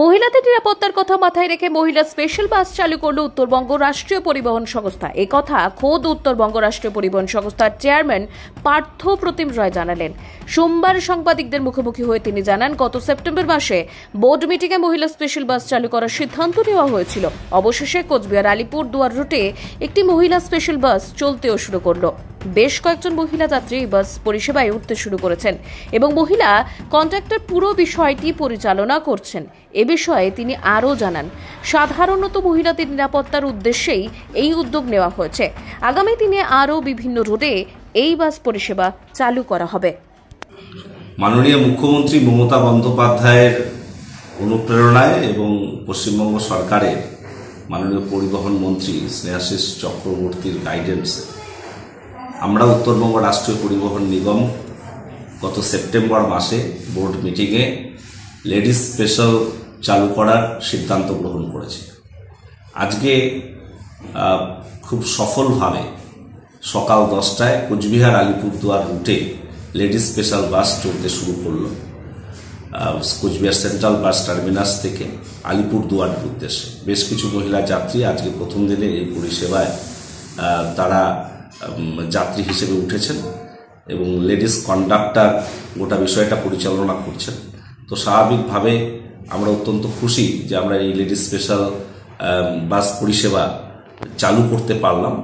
মহিলাদের নিরাপত্তার কথা মাথায় রেখে মহিলা স্পেশাল বাস চালু করল উত্তরবঙ্গ রাষ্ট্রীয় পরিবহন সংস্থা। এই কথা খোদ উত্তরবঙ্গ রাষ্ট্রীয় পরিবহন সংস্থার চেয়ারম্যান পার্থ প্রতিম রায় জানালেন। সোমবার সাংবাদিকদের মুখোমুখি হয়ে তিনি জানান, গত সেপ্টেম্বর মাসে বোর্ড মিটিংয়ে মহিলা স্পেশাল বাস চালু করার সিদ্ধান্ত নেওয়া হয়েছিল। অবশেষে কোচবিহার আলিপুর দুয়ার রুটে একটি মহিলা স্পেশাল বাস চলতেও শুরু করলো। বেশ কয়েকজন মহিলা যাত্রী বাস পরিষেবায় উঠতে শুরু করেছেন এবং মহিলা কন্ডাক্টর পুরো বিষয়টি পরিচালনা করছেন। এ বিষয়ে তিনি আরও জানান, সাধারণত মহিলাদের নিরাপত্তার উদ্দেশ্যেই এই উদ্যোগ নেওয়া হয়েছে। আগামী দিনে আরও বিভিন্ন রুটে এই বাস পরিষেবা চালু করা হবে। মাননীয় মুখ্যমন্ত্রী মমতা বন্দ্যোপাধ্যায়ের অনুপ্রেরণায় এবং পশ্চিমবঙ্গ সরকারের মাননীয় পরিবহন মন্ত্রী স্নেহাশিস চক্রবর্তীর গাইডেন্সে আমরা উত্তরবঙ্গ রাষ্ট্রীয় পরিবহন নিগম গত সেপ্টেম্বর মাসে বোর্ড মিটিংয়ে লেডিস স্পেশাল চালু করার সিদ্ধান্ত গ্রহণ করেছি। আজকে খুব সফলভাবে সকাল 10টায় কোচবিহার আলিপুরদুয়ার রুটে লেডিস স্পেশাল বাস চলতে শুরু করলো। কোচবিহার সেন্ট্রাল বাস টার্মিনাস থেকে আলিপুরদুয়ারের উদ্দেশ্যে বেশ কিছু মহিলা যাত্রী আজকে প্রথম দিনে এই পরিষেবায় তারা যাত্রী হিসেবে উঠেছেন এবং লেডিস কন্ডাক্টর গোটা বিষয়টা পরিচালনা করছেন। তো স্বাভাবিকভাবে আমরা অত্যন্ত খুশি যে আমরা এই লেডিস স্পেশাল বাস পরিষেবা চালু করতে পারলাম।